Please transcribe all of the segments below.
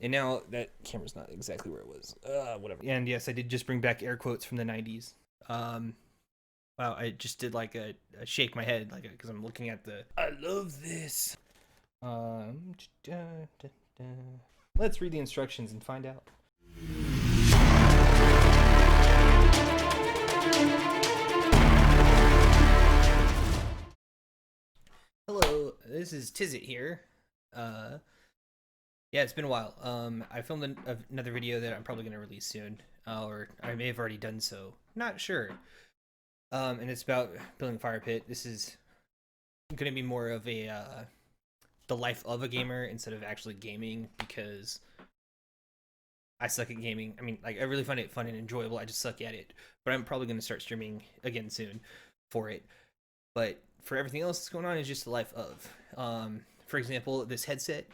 And now that camera's not exactly where it was. Whatever. And yes, I did just bring back air quotes from the 90s. Um, wow, I just did like a shake my head, like, because I'm looking at the. I love this. Um, da, da, da. Let's read the instructions and find out. Hello, this is Tizit here. Uh, yeah, it's been a while. I filmed another video that I'm probably gonna release soon, or I may have already done so. Not sure. And it's about building a fire pit. This is gonna be more of a the life of a gamer instead of actually gaming because I suck at gaming. I mean, like I really find it fun and enjoyable. I just suck at it. But I'm probably gonna start streaming again soon for it. But for everything else that's going on is just the life of. For example, this headset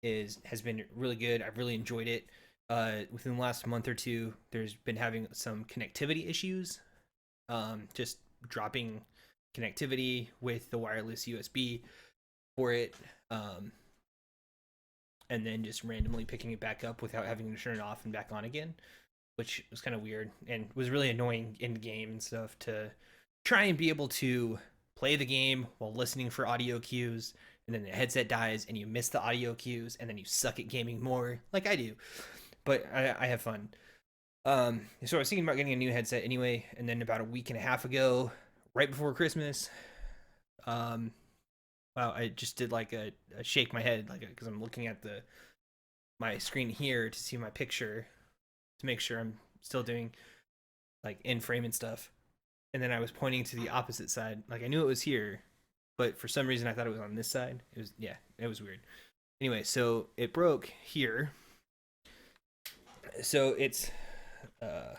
has been really good. I've really enjoyed it. Within the last month or two, there's been having some connectivity issues. Just dropping connectivity with the wireless USB for it, and then just randomly picking it back up without having to turn it off and back on again, which was kind of weird and was really annoying in game and stuff to try and be able to play the game while listening for audio cues, and then the headset dies and you miss the audio cues and then you suck at gaming more like I do, but I have fun. So I was thinking about getting a new headset anyway, and then about a week and a half ago, right before Christmas, um wow, I just did like a shake my head, like, because I'm looking at the my screen here to see my picture to make sure I'm still doing like in frame and stuff, and then I was pointing to the opposite side, like I knew it was here, but for some reason I thought it was on this side. It was, yeah, it was weird. Anyway, so it broke here. So it's uh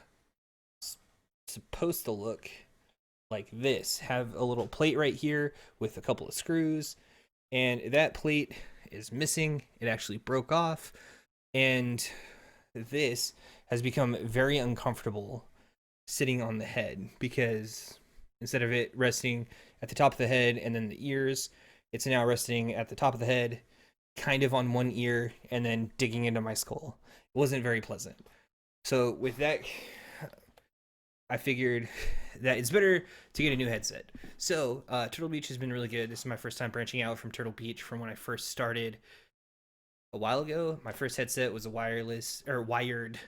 supposed to look like this, have a little plate right here with a couple of screws, and that plate is missing. It actually broke off, and this has become very uncomfortable sitting on the head because instead of it resting at the top of the head and then the ears, it's now resting at the top of the head, kind of on one ear, and then digging into my skull. It wasn't very pleasant. So with that, I figured that it's better to get a new headset. So Turtle Beach has been really good. This is my first time branching out from Turtle Beach from when I first started a while ago. My first headset was a wireless or wired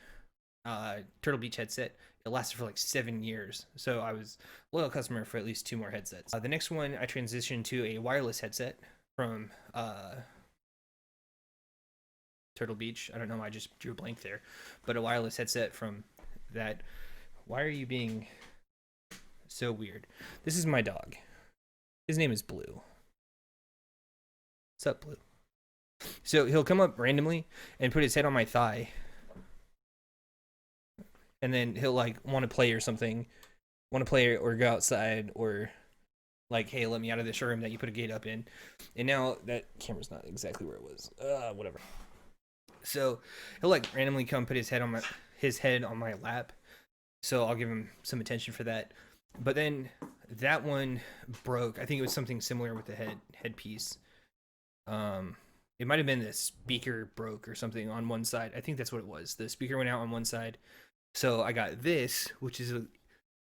Turtle Beach headset. It lasted for like 7 years, so I was a loyal customer for at least two more headsets. The next one, I transitioned to a wireless headset from Turtle Beach. I don't know why I just drew a blank there, but a wireless headset from that. Why are you being so weird? This is my dog. His name is Blue. What's up, Blue? So he'll come up randomly and put his head on my thigh, and then he'll like want to play or something, want to play or go outside, or like, hey, let me out of this room that you put a gate up in. And now that camera's not exactly where it was. Whatever. So he'll like randomly come put his head on my lap. So I'll give him some attention for that. But then that one broke. I think it was something similar with the headpiece. It might have been the speaker broke or something on one side. I think that's what it was. The speaker went out on one side. So I got this, which is a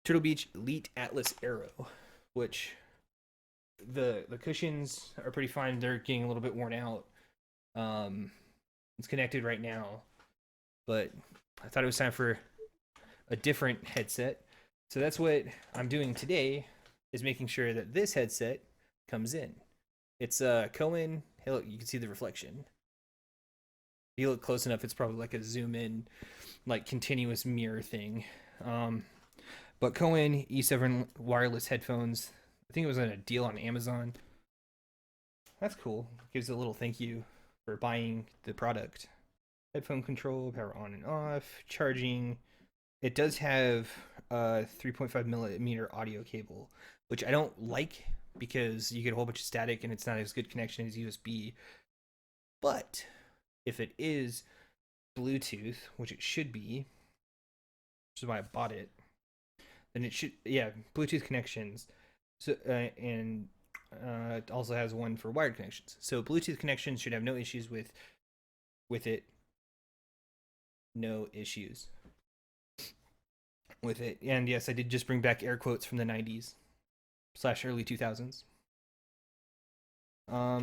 Turtle Beach Elite Atlas Aero, which the cushions are pretty fine. They're getting a little bit worn out. It's connected right now, but I thought it was time for a different headset. So that's what I'm doing today, is making sure that this headset comes in. It's a Cohen. You can see the reflection. If you look close enough, it's probably like a zoom in, like continuous mirror thing. But Cohen E7 wireless headphones. I think it was on a deal on Amazon. That's cool. Gives a little thank you for buying the product. Headphone control, power on and off, charging. It does have a 3.5 millimeter audio cable, which I don't like because you get a whole bunch of static and it's not as good connection as USB. But if it is Bluetooth, which it should be, which is why I bought it, then it should, yeah, Bluetooth connections. So and it also has one for wired connections. So Bluetooth connections should have no issues with it. no issues with it. And yes, I did just bring back air quotes from the 90s / early 2000s.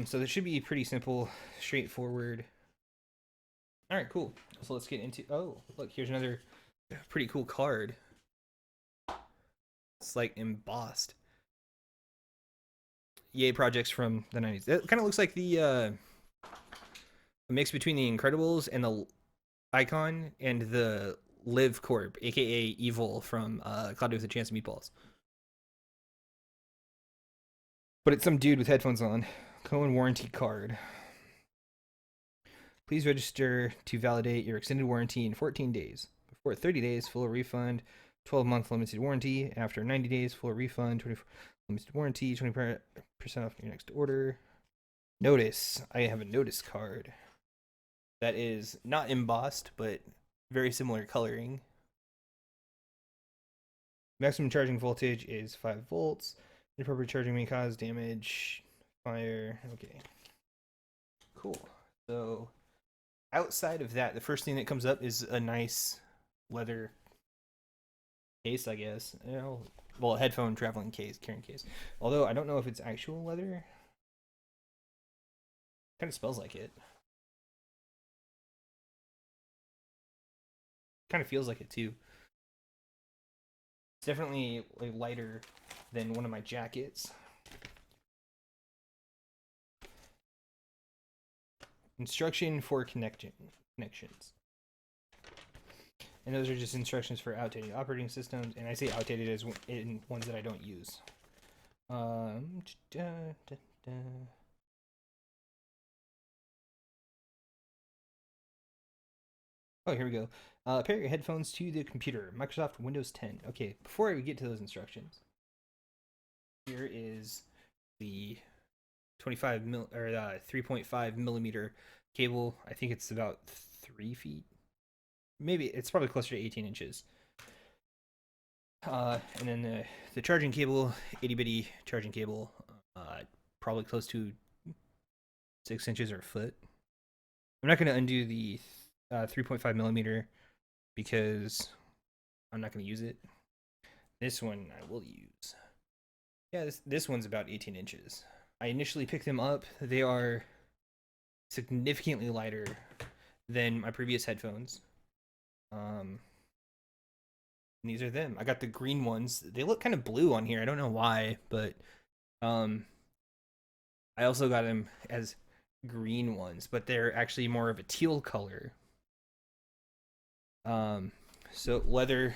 So this should be pretty simple, straightforward. All right, cool. So let's get into. Oh, look, here's another pretty cool card. It's like embossed. EA projects from the 90s. It kind of looks like the mix between the Incredibles and the Icon and the Live Corp, aka Evil from Cloudy with a Chance of Meatballs. But it's some dude with headphones on. Cohen warranty card. Please register to validate your extended warranty in 14 days. Before 30 days, full refund. 12-month limited warranty. After 90 days, full refund. 24 limited warranty. 20% off your next order. Notice. I have a notice card that is not embossed, but very similar coloring. Maximum charging voltage is 5 volts. Inappropriate charging may cause damage, fire. Okay. Cool. So outside of that, the first thing that comes up is a nice leather case, I guess. You know, well, a headphone traveling case, carrying case. Although I don't know if it's actual leather. Kind of smells like it. Kind of feels like it too. It's definitely lighter than one of my jackets. Instruction for connections. And those are just instructions for outdated operating systems. And I say outdated as in ones that I don't use. Oh, here we go. Pair your headphones to the computer. Microsoft Windows 10. Okay, before we get to those instructions, here is the 3.5 millimeter cable. I think it's about 3 feet. Maybe it's probably closer to 18 inches. And then the charging cable, itty bitty charging cable, probably close to 6 inches or a foot. I'm not going to undo the 3.5 millimeter because I'm not going to use it. This one I will use. Yeah, this one's about 18 inches. I initially picked them up. They are significantly lighter than my previous headphones. And these are them. I got the green ones. They look kind of blue on here. I don't know why, but I also got them as green ones, but they're actually more of a teal color. So leather,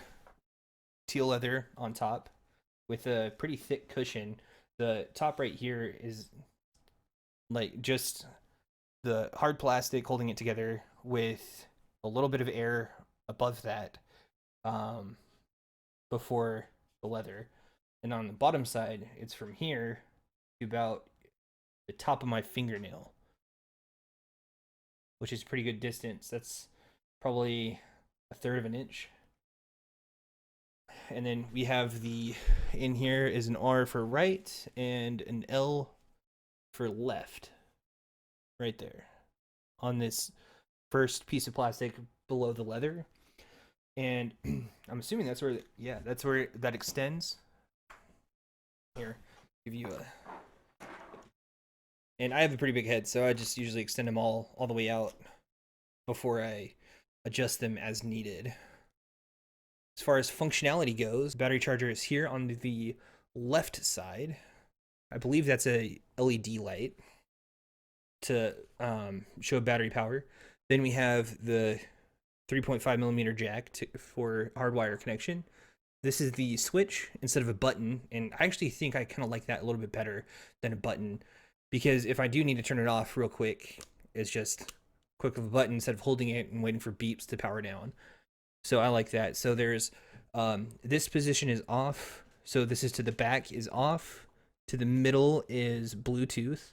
teal leather on top with a pretty thick cushion. The top right here is like just the hard plastic holding it together with a little bit of air above that before the leather. And on the bottom side, it's from here to about the top of my fingernail, which is pretty good distance. That's probably 1/3 of an inch. And then we have in here is an R for right and an L for left. Right there. On this first piece of plastic below the leather. And I'm assuming that's where, that's where that extends. Here, give you a... And I have a pretty big head, so I just usually extend them all the way out before I adjust them as needed. As far as functionality goes, battery charger is here on the left side. I believe that's a LED light to show battery power. Then we have the 3.5 millimeter jack for hardwire connection. This is the switch instead of a button, and I actually think I kind of like that a little bit better than a button, because if I do need to turn it off real quick, it's just quick of a button instead of holding it and waiting for beeps to power down. So I like that. So there's this position is off. So this is to the back is off. To the middle is Bluetooth.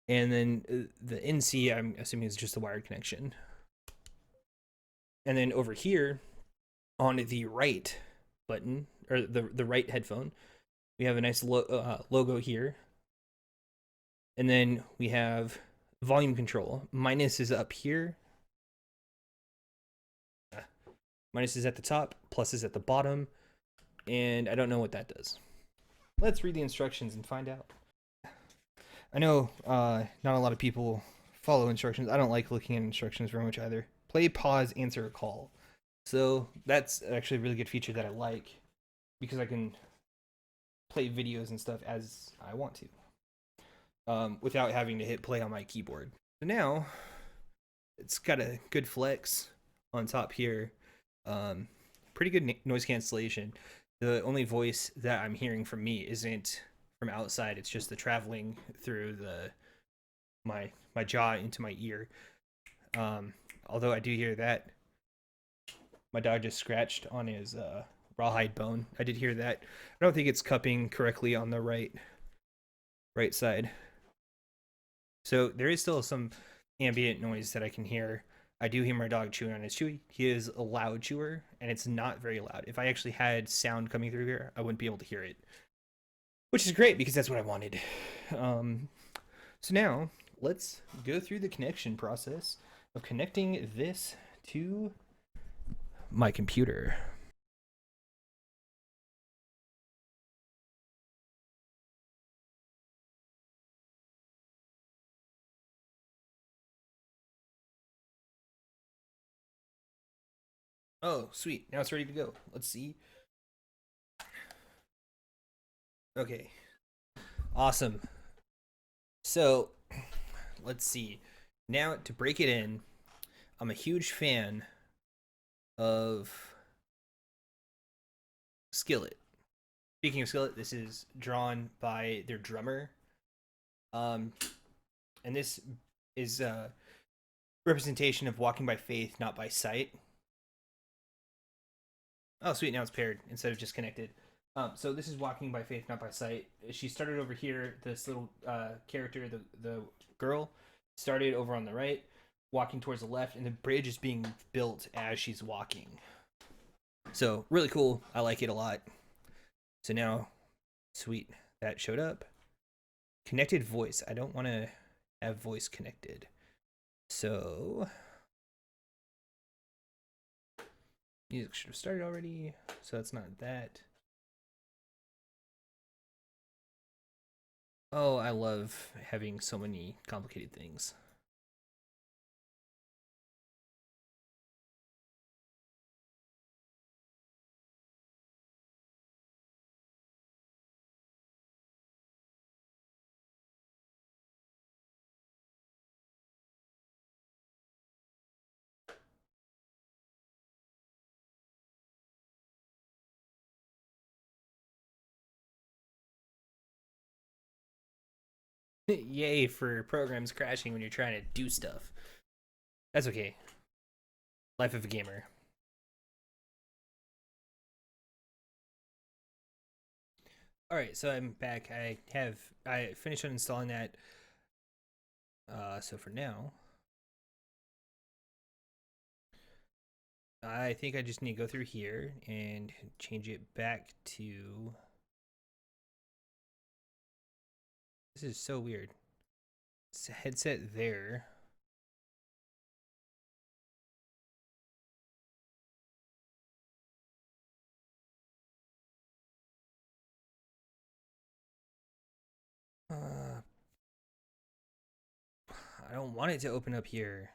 And then the NC, I'm assuming, is just the wired connection. And then over here on the right button, or the right headphone, we have a nice logo here. And then we have volume control. Minus is up here. Minus is at the top, plus is at the bottom, and I don't know what that does. Let's read the instructions and find out. I know not a lot of people follow instructions. I don't like looking at instructions very much either. Play, pause, answer a call. So that's actually a really good feature that I like because I can play videos and stuff as I want to without having to hit play on my keyboard. So now it's got a good flex on top here. Pretty good noise cancellation. The only voice that I'm hearing from me isn't from outside. It's just the traveling through my jaw into my ear. Although I do hear that. My dog just scratched on his rawhide bone. I did hear that. I don't think it's cupping correctly on the right side. So there is still some ambient noise that I can hear. I do hear my dog chewing on his chewy. He is a loud chewer, and it's not very loud. If I actually had sound coming through here, I wouldn't be able to hear it, which is great because that's what I wanted. So now let's go through the connection process of connecting this to my computer. Oh, sweet. Now it's ready to go. Let's see. Okay. Awesome. So, let's see. Now, to break it in, I'm a huge fan of Skillet. Speaking of Skillet, this is drawn by their drummer. And this is a representation of walking by faith, not by sight. Oh, sweet. Now it's paired instead of just connected. So this is walking by faith, not by sight. She started over here. This little character, the girl, started over on the right, walking towards the left, and the bridge is being built as she's walking. So really cool. I like it a lot. So now, sweet, that showed up. Connected voice. I don't want to have voice connected. So music should have started already. So it's not that. Oh, I love having so many complicated things. Yay for programs crashing when you're trying to do stuff. That's okay. Life of a gamer. All right, so I'm back. I finished uninstalling that. So for now, I think I just need to go through here and change it back to. This is so weird. It's a headset there. I don't want it to open up here.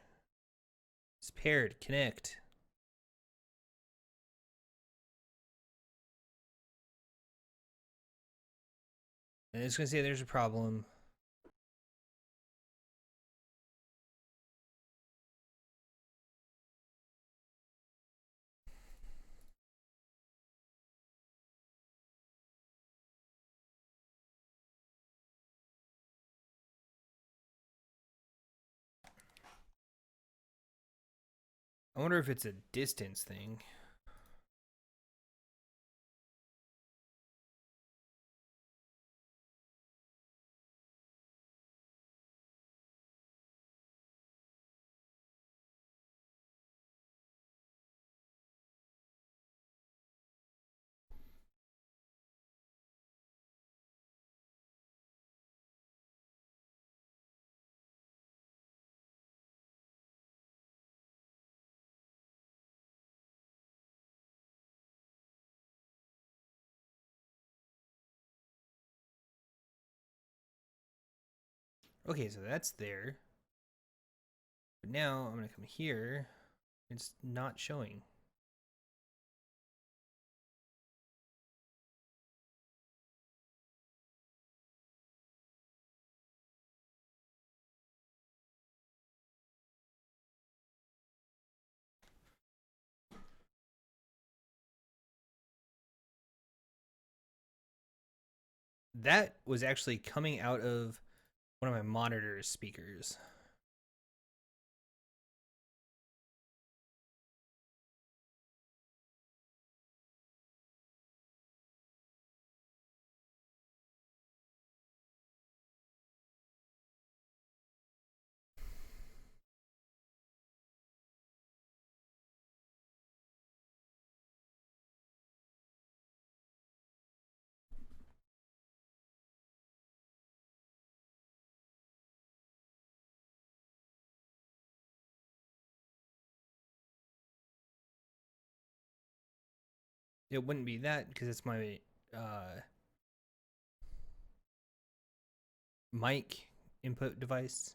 It's paired. Connect. And it's gonna say there's a problem. I wonder if it's a distance thing. Okay, so that's there. But now I'm gonna come here. It's not showing. That was actually coming out of one of my monitor's speakers. It wouldn't be that because it's my mic input device.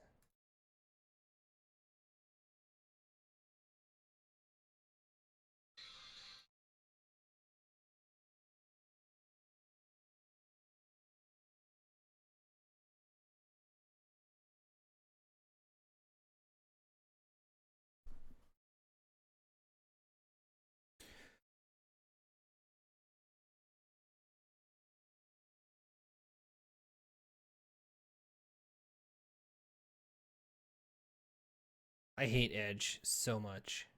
I hate Edge so much.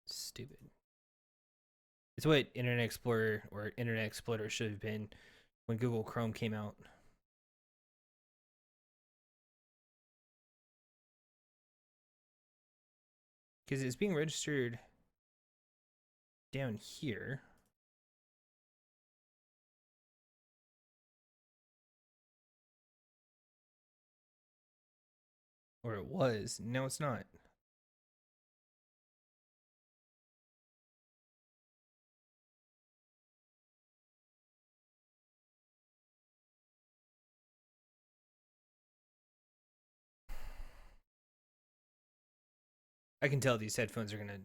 Stupid. It's what Internet Explorer or Internet Explorer should have been when Google Chrome came out. Because it's being registered down here. Or it was. No, it's not. I can tell these headphones are going to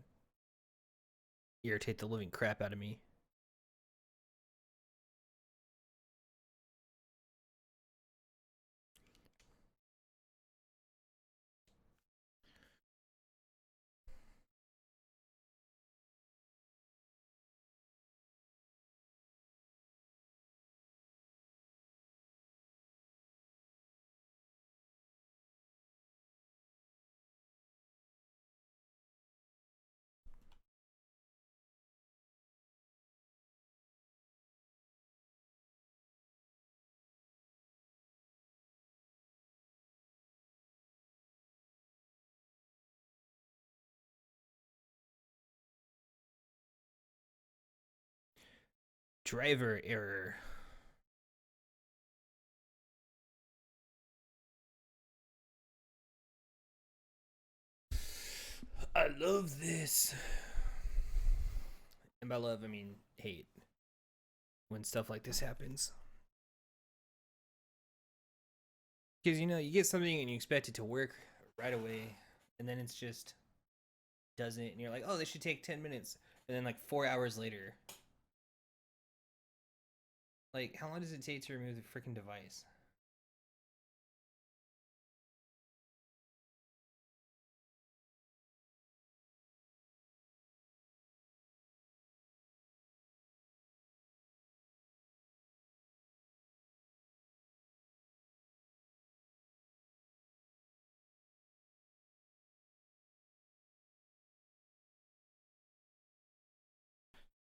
irritate the living crap out of me. Driver error. I love this. And by love, I mean hate. When stuff like this happens. Because, you know, you get something and you expect it to work right away. And then it's just doesn't. And you're like, oh, this should take 10 minutes. And then like 4 hours later. Like, how long does it take to remove the freaking device?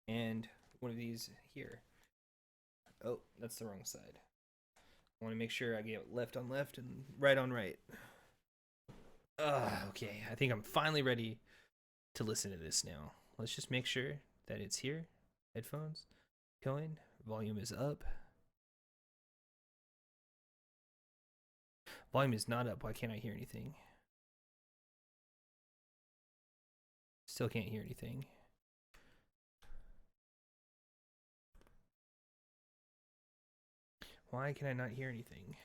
And one of these here. Oh, that's the wrong side. I want to make sure I get left on left and right on right. Okay. I think I'm finally ready to listen to this now. Let's just make sure that it's here. Headphones going. Volume is up. Volume is not up. Why can't I hear anything? Still can't hear anything. Why can I not hear anything?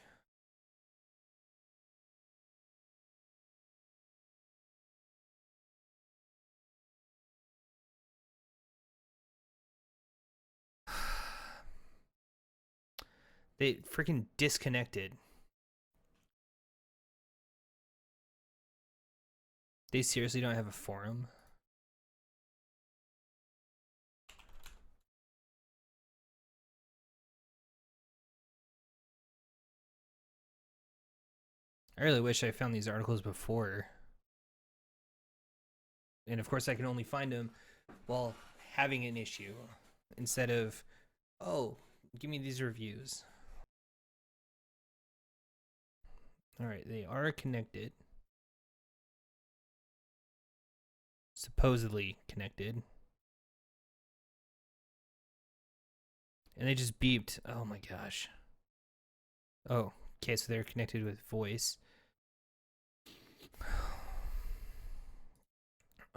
They freaking disconnected. They seriously don't have a forum? I really wish I found these articles before. And of course I can only find them while having an issue instead of, oh, give me these reviews. All right, they are connected. Supposedly connected. And they just beeped. Oh my gosh. Oh, okay, so they're connected with voice.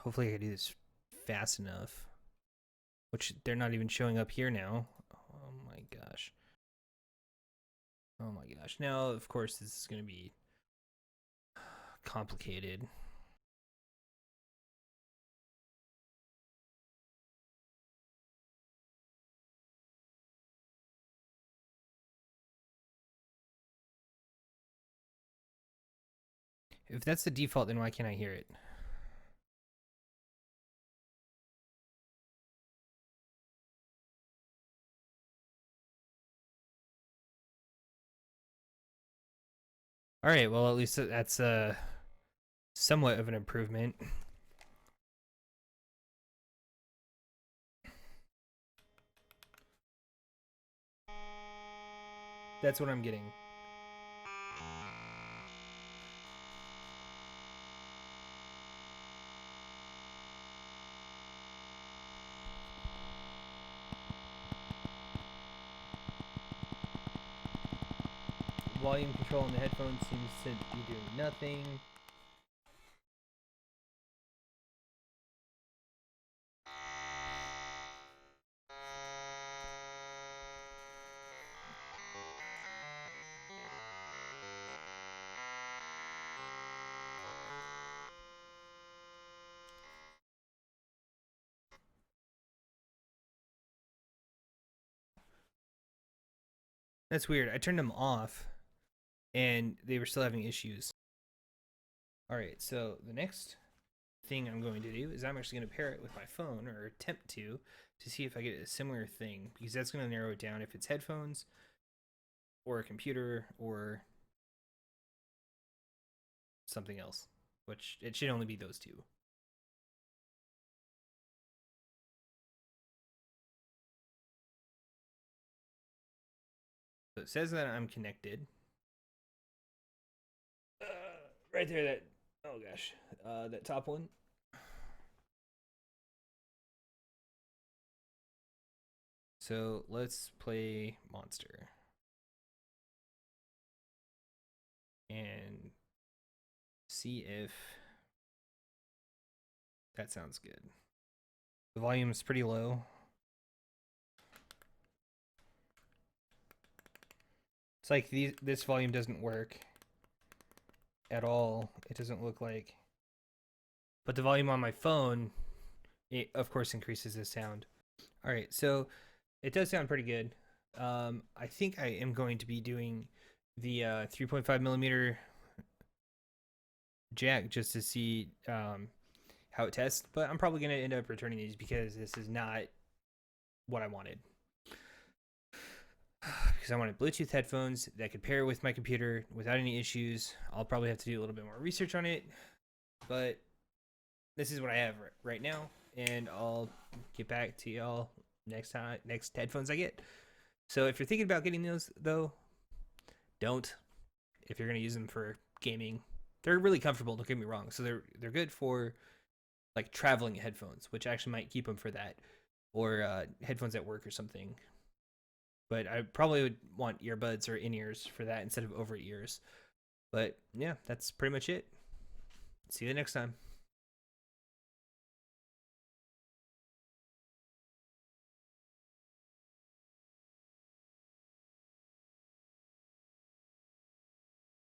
Hopefully I can do this fast enough. Which they're not even showing up here now. Oh my gosh. Oh my gosh. Now, of course, this is going to be complicated. If that's the default, then why can't I hear it? All right, well, at least that's somewhat of an improvement. That's what I'm getting. Volume control on the headphones seems to be doing nothing. That's weird. I turned them off and they were still having issues. All right, so the next thing I'm going to do is I'm actually going to pair it with my phone, or attempt to see if I get a similar thing, because that's going to narrow it down if it's headphones or a computer or something else, which it should only be those two. So it says that I'm connected. Right there, that, oh gosh, that top one. So let's play Monster. And see if that sounds good. The volume is pretty low. It's like this volume doesn't work at all. It doesn't look like. But the volume on my phone, it of course increases the sound. All right, so it does sound pretty good. I think I am going to be doing the 3.5 millimeter jack just to see how it tests, but I'm probably going to end up returning these because this is not what I wanted. Because I wanted Bluetooth headphones that could pair with my computer without any issues. I'll probably have to do a little bit more research on it, but this is what I have right now, and I'll get back to y'all next headphones I get. So if you're thinking about getting those, though, don't. If you're gonna use them for gaming, they're really comfortable. Don't get me wrong. So they're good for like traveling headphones, which actually might keep them for that, or headphones at work or something. But I probably would want earbuds or in-ears for that instead of over-ears. But yeah, that's pretty much it. See you next time.